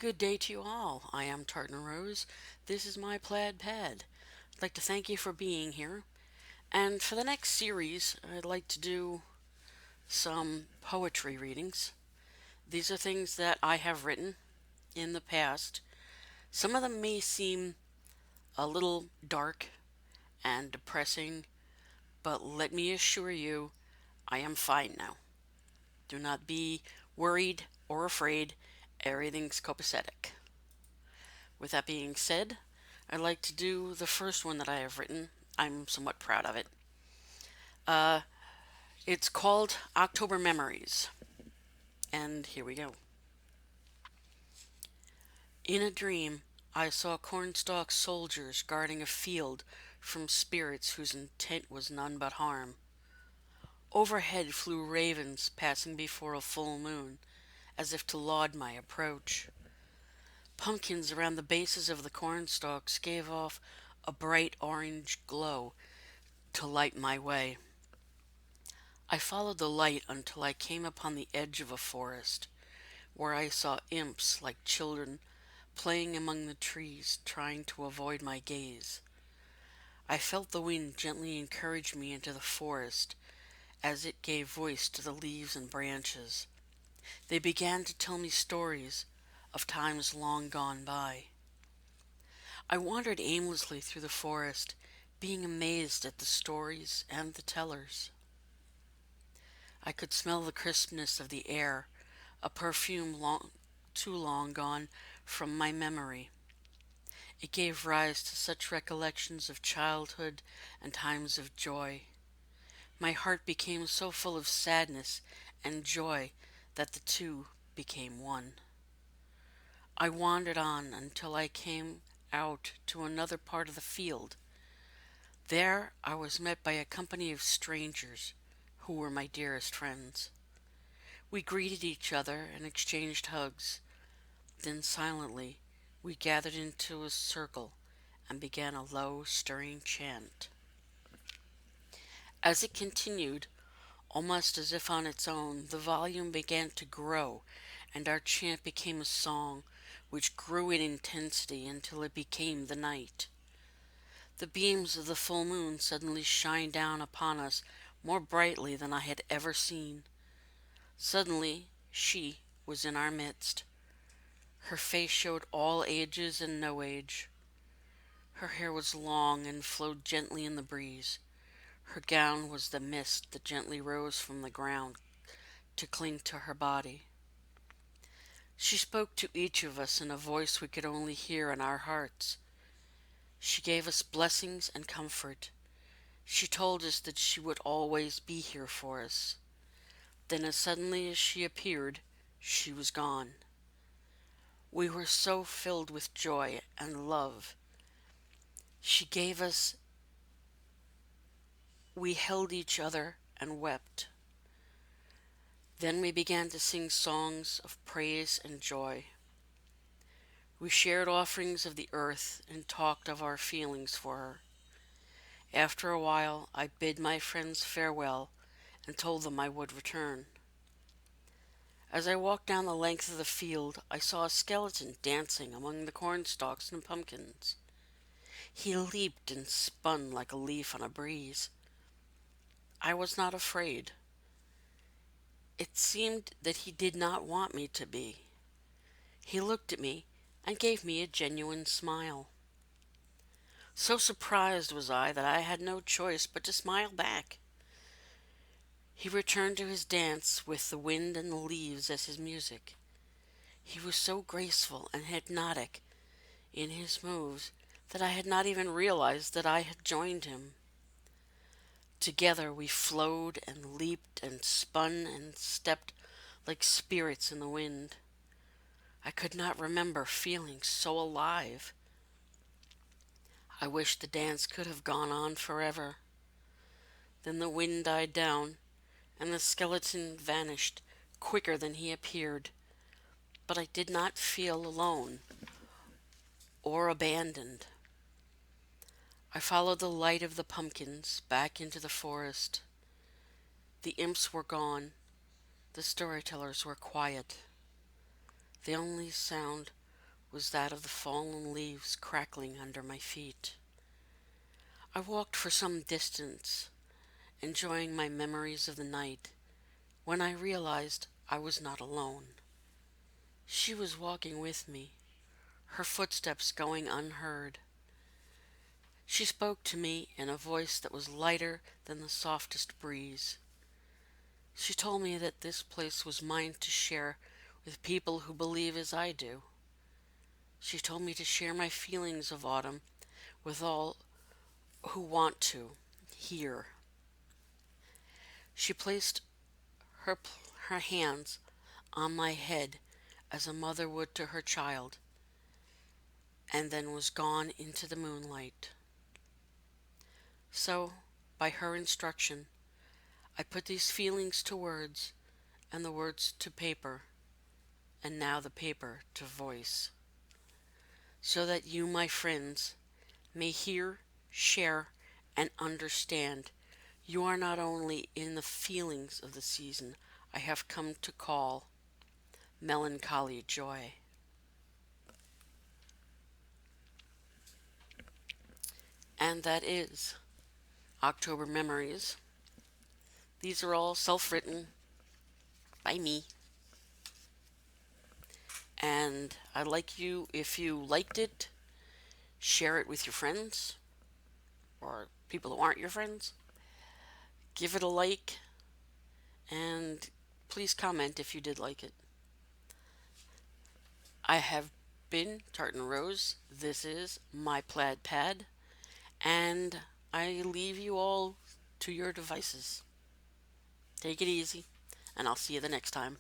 Good day to you all. I am Tartan Rose. This is my Plaid Pad. I'd like to thank you for being here. And for the next series, I'd like to do some poetry readings. These are things that I have written in the past. Some of them may seem a little dark and depressing, but let me assure you, I am fine now. Do not be worried or afraid. Everything's copacetic. With that being said, I'd like to do the first one that I have written. I'm somewhat proud of it. Uh, it's called October Memories. And here we go. In a dream, I saw cornstalk soldiers guarding a field from spirits whose intent was none but harm. Overhead flew ravens passing before a full moon, as if to laud my approach. Pumpkins around the bases of the cornstalks gave off a bright orange glow to light my way. I followed the light until I came upon the edge of a forest, where I saw imps like children playing among the trees, trying to avoid my gaze. I felt the wind gently encourage me into the forest as it gave voice to the leaves and branches. They began to tell me stories of times long gone by. I wandered aimlessly through the forest, being amazed at the stories and the tellers. I could smell the crispness of the air, a perfume too long gone from my memory. It gave rise to such recollections of childhood and times of joy. My heart became so full of sadness and joy that the two became one. I wandered on until I came out to another part of the field. There I was met by a company of strangers who were my dearest friends. We greeted each other and exchanged hugs. Then silently we gathered into a circle and began a low, stirring chant. As it continued, almost as if on its own, the volume began to grow, and our chant became a song which grew in intensity until it became the night. The beams of the full moon suddenly shined down upon us more brightly than I had ever seen. Suddenly she was in our midst. Her face showed all ages and no age. Her hair was long and flowed gently in the breeze. Her gown was the mist that gently rose from the ground to cling to her body. She spoke to each of us in a voice we could only hear in our hearts. She gave us blessings and comfort. She told us that she would always be here for us. Then as suddenly as she appeared, she was gone. We were so filled with joy and love. She gave us, we held each other and wept. Then we began to sing songs of praise and joy. We shared offerings of the earth and talked of our feelings for her. After a while, I bid my friends farewell and told them I would return. As I walked down the length of the field, I saw a skeleton dancing among the cornstalks and pumpkins. He leaped and spun like a leaf on a breeze. I was not afraid. It seemed that he did not want me to be. He looked at me and gave me a genuine smile. So surprised was I that I had no choice but to smile back. He returned to his dance with the wind and the leaves as his music. He was so graceful and hypnotic in his moves that I had not even realized that I had joined him. Together we flowed and leaped and spun and stepped like spirits in the wind. I could not remember feeling so alive. I wished the dance could have gone on forever. Then the wind died down, and the skeleton vanished quicker than he appeared. But I did not feel alone or abandoned. I followed the light of the pumpkins back into the forest. The imps were gone. The storytellers were quiet. The only sound was that of the fallen leaves crackling under my feet. I walked for some distance, enjoying my memories of the night, when I realized I was not alone. She was walking with me, her footsteps going unheard. She spoke to me in a voice that was lighter than the softest breeze. She told me that this place was mine to share with people who believe as I do. She told me to share my feelings of autumn with all who want to hear. She placed her, her hands on my head as a mother would to her child, and then was gone into the moonlight. So, by her instruction, I put these feelings to words, and the words to paper, and now the paper to voice, so that you, my friends, may hear, share, and understand. You are not only in the feelings of the season I have come to call melancholy joy. And that is October Memories. These are all self written by me. And I'd like you, if you liked it, share it with your friends or people who aren't your friends. Give it a like and please comment if you did like it. I have been Tartan Rose. This is my Plaid Pad. And I leave you all to your devices. Take it easy, and I'll see you the next time.